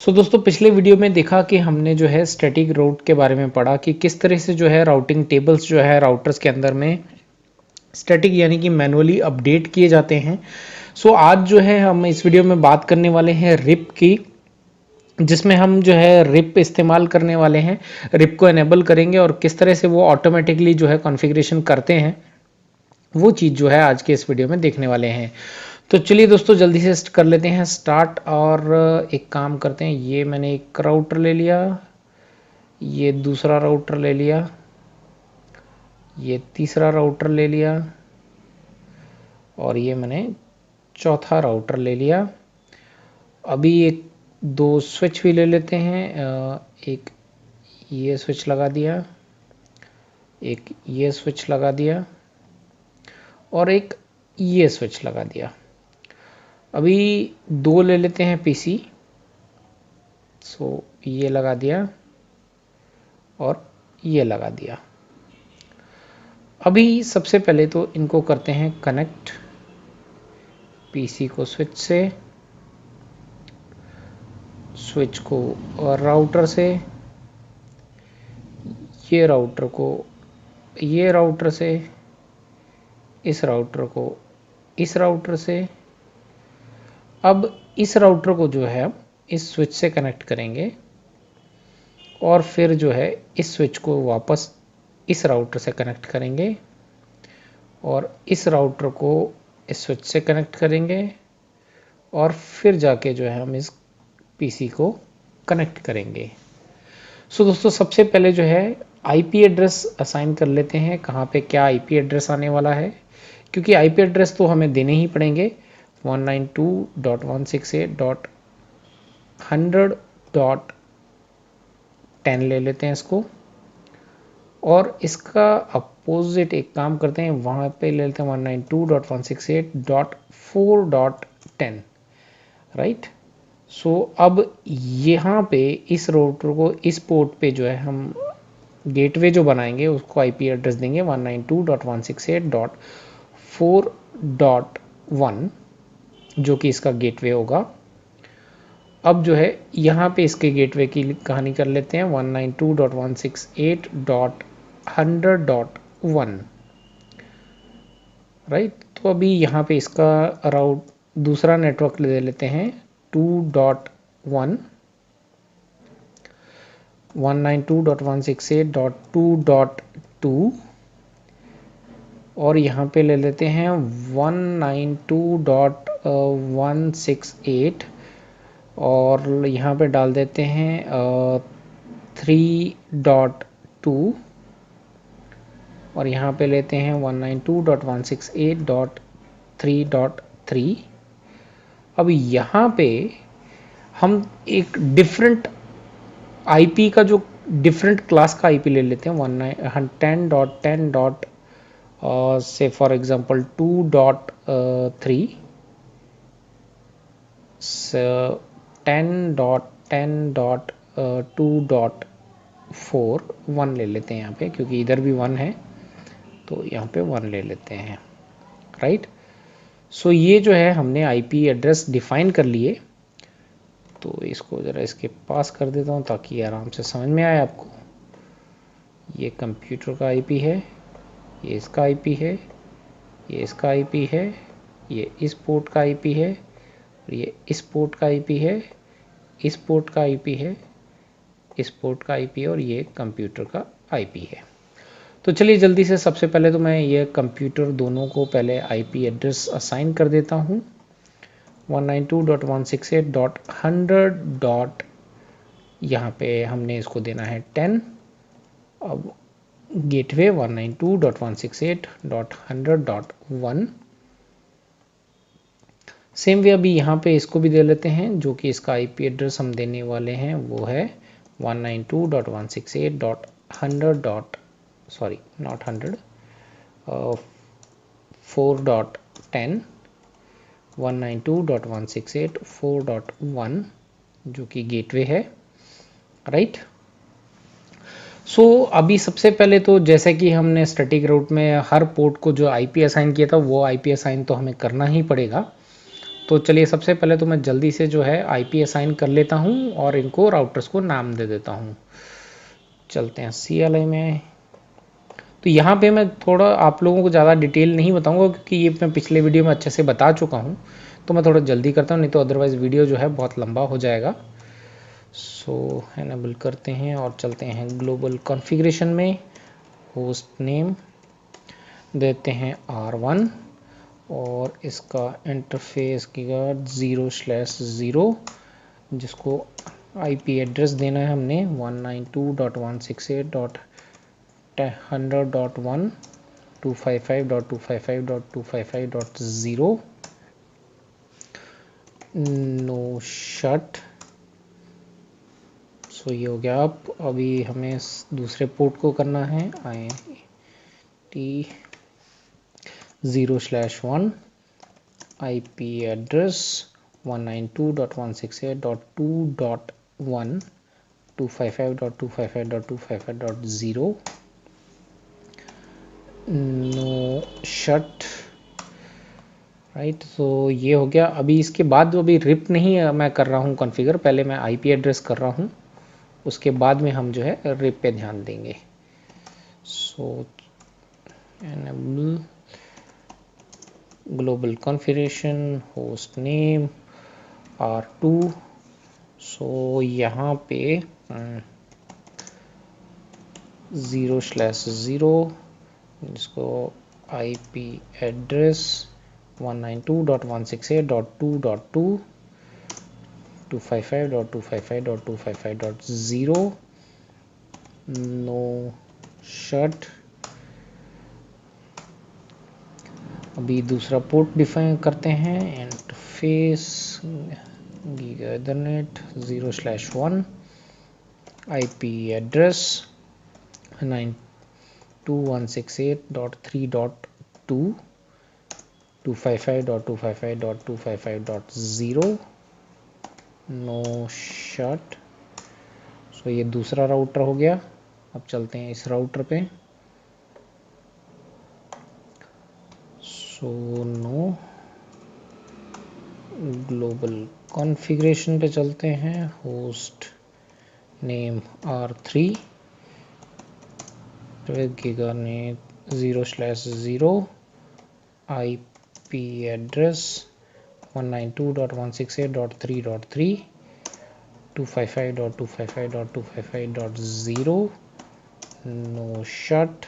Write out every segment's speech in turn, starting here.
दोस्तों पिछले वीडियो में देखा कि हमने जो है स्टैटिक राउट के बारे में पढ़ा कि किस तरह से जो है राउटिंग टेबल्स जो है राउटर्स के अंदर में स्टैटिक यानी कि मैनुअली अपडेट किए जाते हैं। आज जो है हम इस वीडियो में बात करने वाले हैं रिप की, जिसमें हम जो है रिप इस्तेमाल करने वाले हैं। रिप को एनेबल करेंगे और किस तरह से वो ऑटोमेटिकली जो है कॉन्फ़िगरेशन करते हैं, वो चीज़ जो है आज के इस वीडियो में देखने वाले हैं। तो चलिए दोस्तों जल्दी से कर लेते हैं स्टार्ट। और एक काम करते हैं, ये मैंने एक राउटर ले लिया, ये दूसरा राउटर ले लिया, ये तीसरा राउटर ले लिया और ये मैंने चौथा राउटर ले लिया। अभी एक दो स्विच भी ले लेते हैं। एक ये स्विच लगा दिया, एक ये स्विच लगा दिया और एक ये स्विच लगा दिया। अभी दो ले लेते हैं पीसी। ये लगा दिया और ये लगा दिया। अभी सबसे पहले तो इनको करते हैं कनेक्ट, पीसी को स्विच से, स्विच को और राउटर से, ये राउटर को ये राउटर से, इस राउटर को इस राउटर से। अब इस राउटर को जो है इस स्विच से कनेक्ट करेंगे और फिर जो है इस स्विच को वापस इस राउटर से कनेक्ट करेंगे और इस राउटर को इस स्विच से कनेक्ट करेंगे और फिर जाके जो है हम इस पीसी को कनेक्ट करेंगे। दोस्तों सबसे पहले जो है आईपी एड्रेस असाइन कर लेते हैं, कहाँ पे क्या आईपी एड्रेस आने वाला है, क्योंकि आईपी एड्रेस तो हमें देने ही पड़ेंगे। 192.168.100.10 ले लेते हैं इसको और इसका अपोजिट एक काम करते हैं, वहाँ पे ले लेते हैं 192.168.4.10, राइट। अब यहाँ पे इस राउटर को इस पोर्ट पे जो है हम गेटवे जो बनाएंगे उसको आईपी एड्रेस देंगे 192.168.4.1, जो कि इसका गेटवे होगा। अब जो है यहाँ पे इसके गेटवे की कहानी कर लेते हैं 192.168.100.1, राइट। तो अभी यहाँ पे इसका राउट दूसरा नेटवर्क ले लेते हैं 2.1 192.168.2.2 और यहाँ पे ले लेते हैं 192.168 और यहाँ पे डाल देते हैं 3.2 और यहाँ पे लेते हैं 192.168.3.3। अब यहाँ पे हम एक डिफरेंट आईपी का जो डिफरेंट क्लास का आईपी ले लेते हैं 10.10. से फॉर एग्जांपल 2.3 10.10.2.4 1 ले लेते हैं यहाँ पे, क्योंकि इधर भी 1 है तो यहाँ पे 1 ले लेते हैं, राइट। ये जो है हमने आईपी एड्रेस डिफाइन कर लिए। तो इसको ज़रा इसके पास कर देता हूँ ताकि आराम से समझ में आए आपको। ये कंप्यूटर का आईपी है, ये इसका आईपी है, ये इसका आईपी है, ये इस पोर्ट का आईपी है और ये इस पोर्ट का आईपी है, इस पोर्ट का आईपी है, इस पोर्ट का आईपी है और ये कंप्यूटर का आईपी है। तो चलिए जल्दी से सबसे पहले तो मैं ये कंप्यूटर दोनों को पहले आईपी एड्रेस असाइन कर देता हूँ 192.168.100. यहाँ पे हमने इसको देना है 10। अब गेटवे 192.168.100.1 सेम वे अभी यहाँ पे इसको भी दे लेते हैं, जो कि इसका आईपी एड्रेस हम देने वाले हैं वो है 192.168.100. सॉरी नॉट 100, 4.10 192.168.4.1 जो कि गेटवे है, राइट। अभी सबसे पहले तो जैसे कि हमने स्टैटिक राउट में हर पोर्ट को जो आईपी असाइन किया था वो आईपी असाइन तो हमें करना ही पड़ेगा। तो चलिए सबसे पहले तो मैं जल्दी से जो है आईपी असाइन कर लेता हूँ और इनको राउटर्स को नाम दे देता हूँ। चलते हैं CLI में। तो यहाँ पे मैं थोड़ा आप लोगों को ज़्यादा डिटेल नहीं बताऊँगा क्योंकि ये मैं पिछले वीडियो में अच्छे से बता चुका हूँ, तो मैं थोड़ा जल्दी करता हूँ, नहीं तो अदरवाइज़ वीडियो जो है बहुत लंबा हो जाएगा। सो एनेबल करते हैं और चलते हैं ग्लोबल कॉन्फ़िगरेशन में। होस्ट नेम देते हैं R1 और इसका इंटरफेस की 0/0, जिसको आईपी एड्रेस देना है हमने 192.168.100.1 255.255.255.0 नो शट। सो ये हो गया। अब अभी हमें दूसरे पोर्ट को करना है INT 0/1 IP address 192.168.2.1 255.255.255.0 no shut, right. तो ये हो गया। अभी इसके बाद अभी रिप नहीं मैं कर रहा हूँ कॉन्फ़िगर, पहले मैं आईपी एड्रेस कर रहा हूँ, उसके बाद में हम जो है रिप पे ध्यान देंगे। So enable global configuration host name R2। So यहाँ पे 0/0 जिसको आईपी एड्रेस 192.168.2.2 255.255.255.0 नो शट। अभी दूसरा पोर्ट डिफाइन करते हैं, interface giga ethernet 0/1 IP address 92168.3.2 255.255.255.0 no shut. So ये दूसरा राउटर हो गया। अब चलते हैं इस राउटर पे। सो नो ग्लोबल कॉन्फ़िगरेशन पे चलते हैं। Host name R3 giganet 0/0 IP address 192.168.3.3 255.255.255.0 no shut.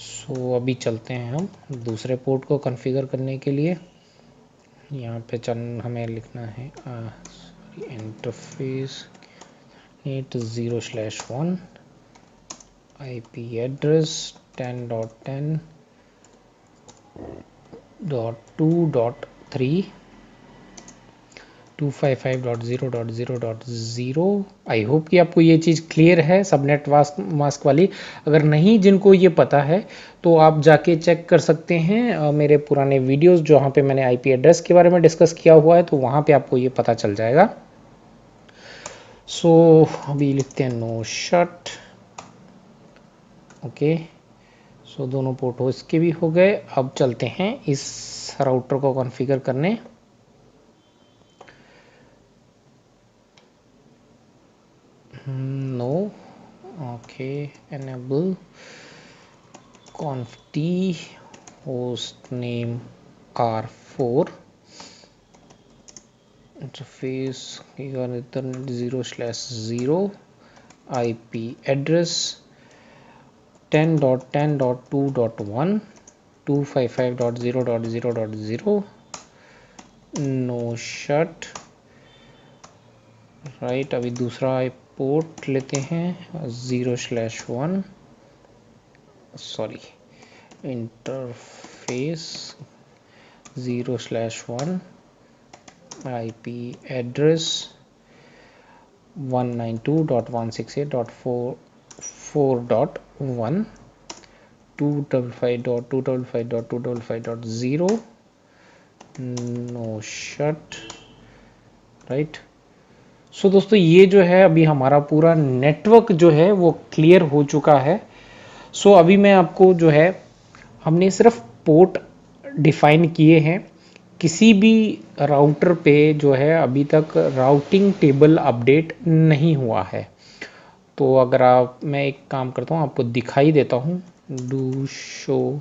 So अभी चलते हैं हम दूसरे पोर्ट को कॉन्फ़िगर करने के लिए। यहाँ पे हमें लिखना है interface net 0/1 IP address 10.10.2.3 255.0.0.0। I hope कि आपको ये चीज़ क्लियर है सबनेट मास्क वाली। अगर नहीं जिनको ये पता है तो आप जाके चेक कर सकते हैं मेरे पुराने वीडियोस जहाँ पे मैंने आईपी एड्रेस के बारे में डिस्कस किया हुआ है, तो वहाँ पे आपको ये पता चल जाएगा। सो अभी लिखते हैं नो शट। ओके, सो दोनों पोर्ट हो इसके भी हो गए। अब चलते हैं इस राउटर को कॉन्फ़िगर करने। No okay, enable conft host name R4 interface Ethernet 0/0 IP address 10.10.2.1 255.0.0.0 no shut, right. अभी दूसरा पोर्ट लेते हैं 0/1 sorry interface 0/1 IP address 192.168.4.1 255.255.255.0 no shut, right. So दोस्तों ये जो है अभी हमारा पूरा नेटवर्क जो है वो क्लियर हो चुका है। सो अभी मैं आपको जो है हमने सिर्फ पोर्ट डिफाइन किए हैं किसी भी राउटर पे जो है अभी तक राउटिंग टेबल अपडेट नहीं हुआ है। तो अगर आप, मैं एक काम करता हूँ, आपको दिखाई देता हूँ, do show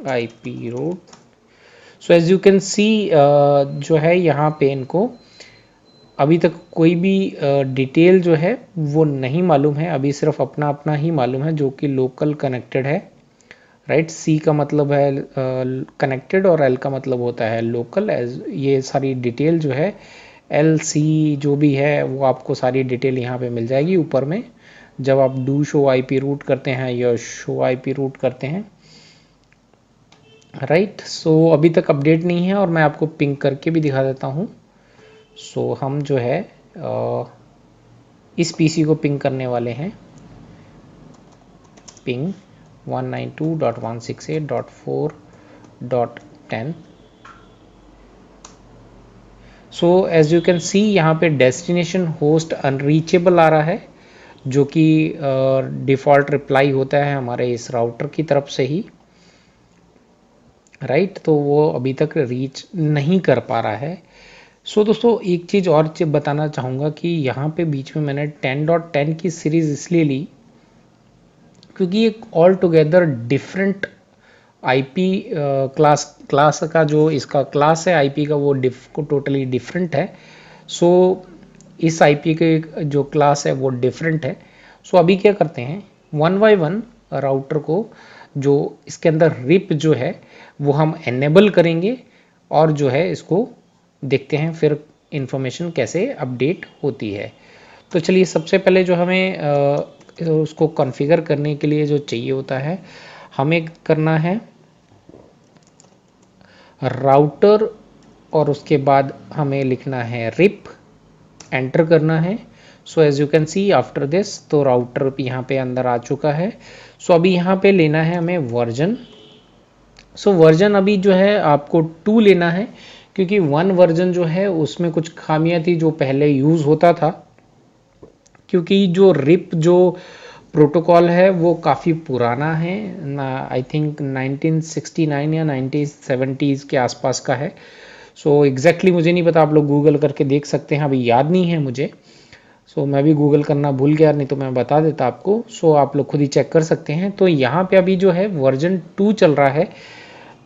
IP route. So as you can see जो है यहाँ पे इनको अभी तक कोई भी डिटेल जो है वो नहीं मालूम है, अभी सिर्फ अपना अपना ही मालूम है जो कि लोकल कनेक्टेड है, राइट। सी का मतलब है कनेक्टेड और एल का मतलब होता है लोकल। एज ये सारी डिटेल जो है एल सी जो भी है वो आपको सारी डिटेल यहाँ पे मिल जाएगी ऊपर में, जब आप डू शो IP रूट करते हैं या शो IP रूट करते हैं, राइट। सो अभी तक अपडेट नहीं है और मैं आपको पिंग करके भी दिखा देता हूँ। सो हम जो है इस PC को पिंग करने वाले हैं, ping 192.168.4.10। So as you can see यहाँ पे डेस्टिनेशन होस्ट अनरीचेबल आ रहा है, जो कि डिफ़ॉल्ट रिप्लाई होता है हमारे इस राउटर की तरफ से ही, राइट। तो वो अभी तक रीच नहीं कर पा रहा है। सो दोस्तों एक चीज़ और बताना चाहूँगा कि यहाँ पे बीच में मैंने 10.10 की सीरीज़ इसलिए ली क्योंकि एक all together different IP class का जो इसका क्लास है IP का वो टोटली डिफरेंट है। सो इस IP के जो क्लास है वो डिफरेंट है। सो अभी क्या करते हैं, वन बाय वन राउटर को जो इसके अंदर रिप जो है वो हम एनेबल करेंगे और जो है इसको देखते हैं फिर इंफॉर्मेशन कैसे अपडेट होती है। तो चलिए सबसे पहले जो हमें उसको कॉन्फ़िगर करने के लिए जो चाहिए होता है, हमें करना है राउटर और उसके बाद हमें लिखना है रिप, एंटर करना है। So as you can see after this तो राउटर यहाँ पे अंदर आ चुका है। सो अभी यहाँ पे लेना है हमें वर्जन। सो वर्जन अभी जो है आपको 2 लेना है क्योंकि 1 वर्जन जो है उसमें कुछ खामियां थी जो पहले यूज़ होता था, क्योंकि जो रिप जो प्रोटोकॉल है वो काफ़ी पुराना है, आई थिंक 1969 या 1970s के आसपास का है। सो एग्जैक्टली मुझे नहीं पता, आप लोग गूगल करके देख सकते हैं, अभी याद नहीं है मुझे। सो मैं भी गूगल करना भूल गया, नहीं तो मैं बता देता आपको। सो आप लोग खुद ही चेक कर सकते हैं। तो यहाँ पे अभी जो है वर्जन 2 चल रहा है,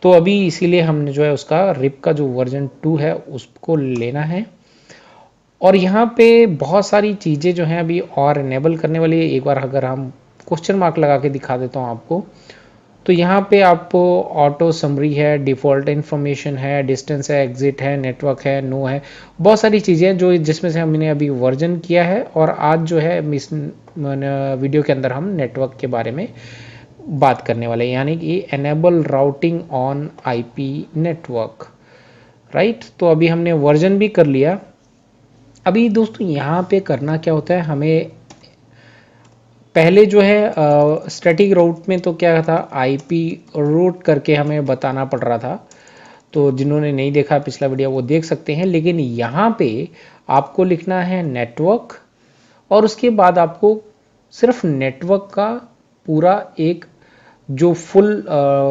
तो अभी इसीलिए हमने जो है उसका रिप का जो वर्जन 2 है उसको लेना है। और यहाँ पे बहुत सारी चीज़ें जो हैं अभी और इनेबल करने वाली है। एक बार अगर हम क्वेश्चन मार्क लगा के दिखा देता हूँ आपको, तो यहाँ पे आपको ऑटो समरी है, डिफ़ॉल्ट इन्फॉर्मेशन है, डिस्टेंस है, एग्जिट है, नेटवर्क है, नो है, बहुत सारी चीज़ें जो जिसमें से हमने अभी वर्जन किया है। और आज जो है इस वीडियो के अंदर हम नेटवर्क के बारे में बात करने वाले हैं, यानी कि enable routing on IP network, right. तो अभी हमने वर्जन भी कर लिया। अभी दोस्तों यहाँ पे करना क्या होता है, हमें पहले जो है स्टैटिक राउट में तो क्या था, IP रूट करके हमें बताना पड़ रहा था। तो जिन्होंने नहीं देखा पिछला वीडियो वो देख सकते हैं। लेकिन यहाँ पे आपको लिखना है नेटवर्क और उसके बाद आपको सिर्फ नेटवर्क का पूरा एक जो फुल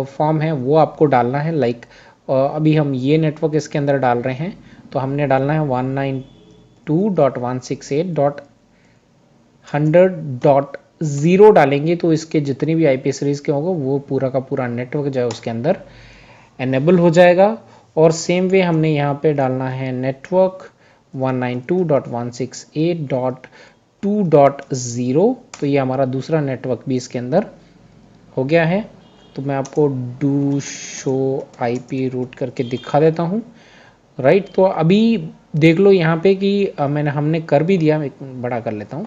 फॉर्म है वो आपको डालना है। लाइक अभी हम ये नेटवर्क इसके अंदर डाल रहे हैं, तो हमने डालना है 192.168.100.0 डालेंगे, तो इसके जितनी भी IP सीरीज़ के होंगे वो पूरा का पूरा नेटवर्क जो है उसके अंदर एनेबल हो जाएगा। और सेम वे हमने यहाँ पे डालना है नेटवर्क 192.168.2.0, तो ये हमारा दूसरा नेटवर्क भी इसके अंदर हो गया है। तो मैं आपको डू शो IP रूट करके दिखा देता हूँ, राइट। तो अभी देख लो यहाँ पे कि हमने कर भी दिया। मैं बड़ा कर लेता हूँ।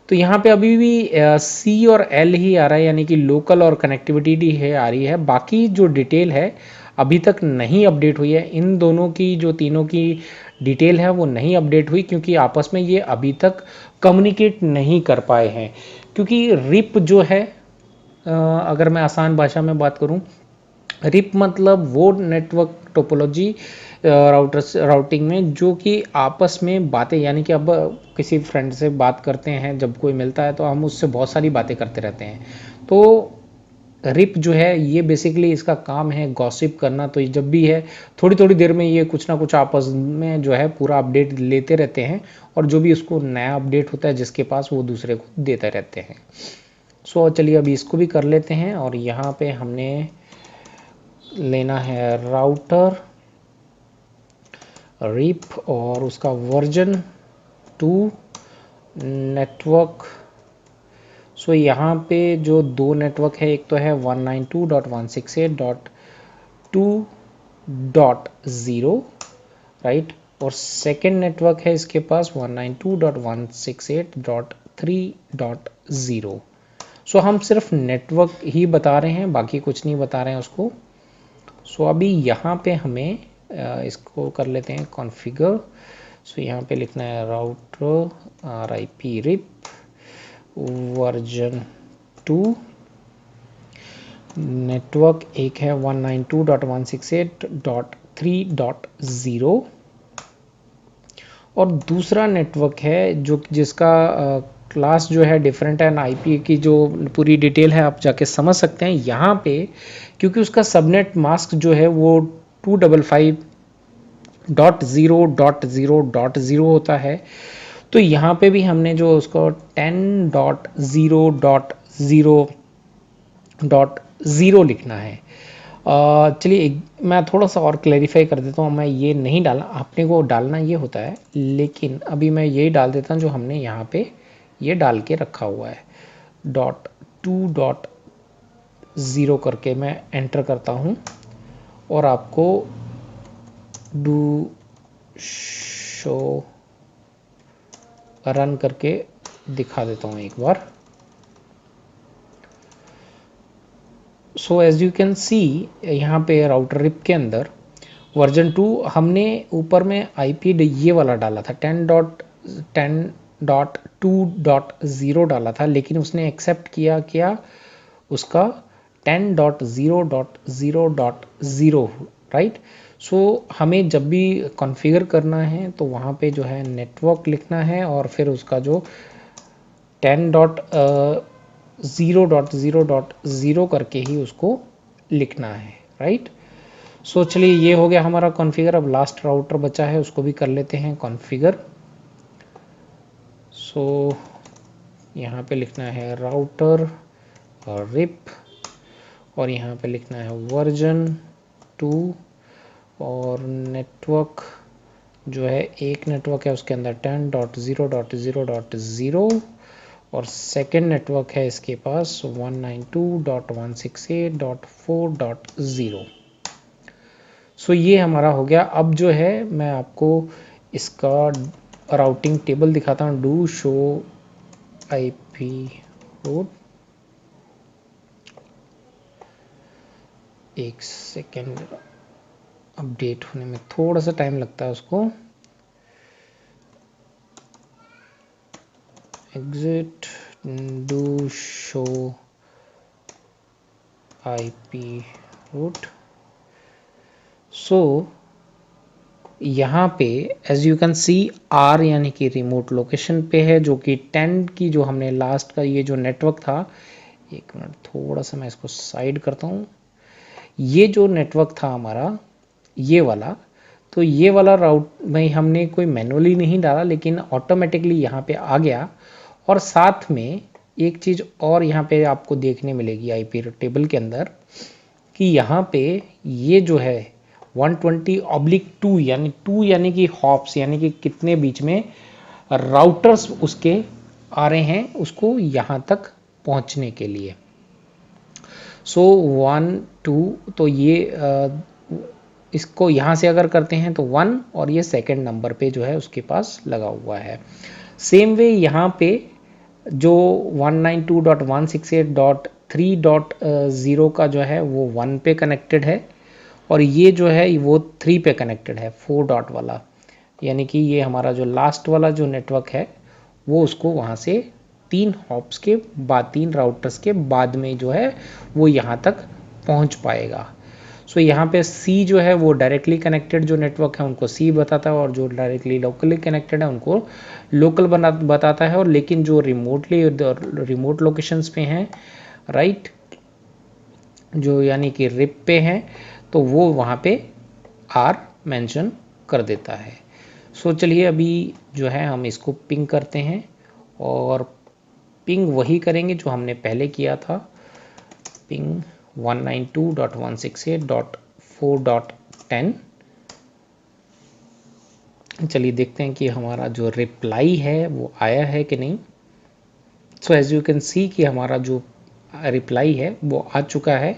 तो यहाँ पे अभी भी C और L ही आ रहा है, यानी कि लोकल और कनेक्टिविटी है आ रही है। बाकी जो डिटेल है अभी तक नहीं अपडेट हुई है। इन दोनों की जो तीनों की डिटेल है वो नहीं अपडेट हुई क्योंकि आपस में ये अभी तक कम्युनिकेट नहीं कर पाए हैं। क्योंकि रिप जो है, अगर मैं आसान भाषा में बात करूं, रिप मतलब वो नेटवर्क टोपोलॉजी राउटिंग में जो कि आपस में बातें, यानी कि अब किसी फ्रेंड से बात करते हैं, जब कोई मिलता है तो हम उससे बहुत सारी बातें करते रहते हैं। तो रिप जो है ये बेसिकली इसका काम है गॉसिप करना। तो जब भी है थोड़ी थोड़ी देर में ये कुछ ना कुछ आपस में जो है पूरा अपडेट लेते रहते हैं, और जो भी उसको नया अपडेट होता है जिसके पास, वो दूसरे को देते रहते हैं। सो चलिए अभी इसको भी कर लेते हैं। और यहाँ पे हमने लेना है राउटर रिप और उसका वर्जन 2 नेटवर्क। सो यहाँ पे जो दो नेटवर्क है, एक तो है 192.168.2.0 राइट, और सेकेंड नेटवर्क है इसके पास 192.168.3.0। सो हम सिर्फ नेटवर्क ही बता रहे हैं, बाकी कुछ नहीं बता रहे हैं उसको। सो अभी यहाँ पे हमें इसको कर लेते हैं कॉन्फ़िगर। सो यहाँ पे लिखना है router RIP RIP version 2, network एक है 192.168.3.0, और दूसरा नेटवर्क है जो जिसका क्लास जो है डिफरेंट है, IP की जो पूरी डिटेल है आप जाके समझ सकते हैं यहाँ पे, क्योंकि उसका सबनेट मास्क जो है वो 255.0.0.0 होता है। तो यहाँ पे भी हमने जो उसको 10.0.0.0 लिखना है। चलिए मैं थोड़ा सा और क्लैरिफाई कर देता हूँ। मैं ये नहीं डाला, आपने को डालना ये होता है, लेकिन अभी मैं यही डाल देता हूँ जो हमने यहाँ पे ये डाल के रखा हुआ है। 2.0 करके मैं एंटर करता हूँ और आपको डू शो रन करके दिखा देता हूँ एक बार। So as you can see यहाँ पे राउटर रिप के अंदर वर्जन 2 हमने ऊपर में IP ये वाला डाला था 10.2.0 डाला था, लेकिन उसने एक्सेप्ट किया क्या उसका 10.0.0.0 राइट। सो हमें जब भी कॉन्फ़िगर करना है तो वहाँ पे जो है नेटवर्क लिखना है और फिर उसका जो 10.0.0.0 करके ही उसको लिखना है राइट। सो चलिए ये हो गया हमारा कॉन्फ़िगर। अब लास्ट राउटर बचा है, उसको भी कर लेते हैं कॉन्फ़िगर। सो यहाँ पे लिखना है राउटर और रिप, और यहाँ पे लिखना है वर्जन 2, और नेटवर्क जो है एक नेटवर्क है उसके अंदर 10.0.0.0, और सेकेंड नेटवर्क है इसके पास 192.168.4.0। सो ये हमारा हो गया। अब जो है मैं आपको इसका राउटिंग टेबल दिखाता हूँ। डू शो IP रूट, एक सेकेंड, अपडेट होने में थोड़ा सा टाइम लगता है उसको। Exit do show IP route. So यहाँ पे as you can see R यानी कि रिमोट लोकेशन पे है, जो कि 10 की जो हमने लास्ट का ये जो नेटवर्क था, एक मिनट थोड़ा सा मैं इसको साइड करता हूँ। ये जो नेटवर्क था हमारा ये वाला, तो ये वाला राउट में हमने कोई मैनुअली नहीं डाला, लेकिन ऑटोमेटिकली यहाँ पे आ गया। और साथ में एक चीज़ और यहाँ पे आपको देखने मिलेगी IP टेबल के अंदर, कि यहाँ पे ये जो है 120/2 यानी कि हॉप्स, यानी कि कितने बीच में राउटर्स उसके आ रहे हैं उसको यहाँ तक पहुँचने के लिए। सो 1 2, तो ये इसको यहाँ से अगर करते हैं तो 1, और ये सेकंड नंबर पे जो है उसके पास लगा हुआ है। सेम वे यहाँ पे जो 192.168.3.0 का जो है वो 1 पे कनेक्टेड है, और ये जो है वो 3 पे कनेक्टेड है, 4 डॉट वाला, यानी कि ये हमारा जो लास्ट वाला जो नेटवर्क है वो उसको वहाँ से 3 हॉप्स के बाद, 3 राउटर्स के बाद में जो है वो यहाँ तक पहुँच पाएगा। सो यहाँ पे C जो है वो डायरेक्टली कनेक्टेड जो नेटवर्क है उनको C बताता है, और जो डायरेक्टली लोकली कनेक्टेड है उनको लोकल बताता है। और लेकिन जो रिमोट लोकेशंस पे हैं राइट, जो यानी कि रिप पे है तो वो वहाँ पे आर मेंशन कर देता है। सो चलिए अभी जो है हम इसको पिंग करते हैं और पिंग वही करेंगे जो हमने पहले किया था, पिंग 192.168.4.10। चलिए देखते हैं कि हमारा जो रिप्लाई है वो आया है कि नहीं। So as you can see कि हमारा जो रिप्लाई है वो आ चुका है,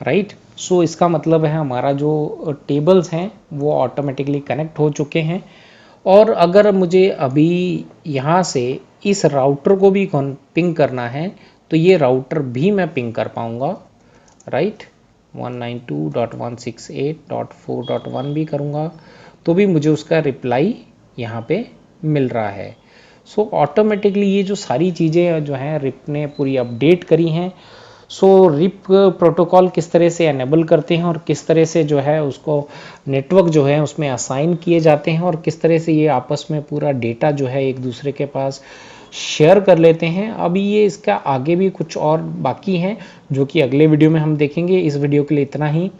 राइट। सो इसका मतलब है हमारा जो टेबल्स हैं वो ऑटोमेटिकली कनेक्ट हो चुके हैं। और अगर मुझे अभी यहाँ से इस राउटर को भी पिंग करना है तो ये राउटर भी मैं पिंग कर पाऊँगा, राइट। 192.168.4.1 भी करूँगा तो भी मुझे उसका रिप्लाई यहाँ पे मिल रहा है। सो ऑटोमेटिकली ये जो सारी चीज़ें जो हैं रिप ने पूरी अपडेट करी हैं। सो रिप प्रोटोकॉल किस तरह से एनेबल करते हैं और किस तरह से जो है उसको नेटवर्क जो है उसमें असाइन किए जाते हैं और किस तरह से ये आपस में पूरा डेटा जो है एक दूसरे के पास शेयर कर लेते हैं। अभी ये इसका आगे भी कुछ और बाकी हैं जो कि अगले वीडियो में हम देखेंगे। इस वीडियो के लिए इतना ही।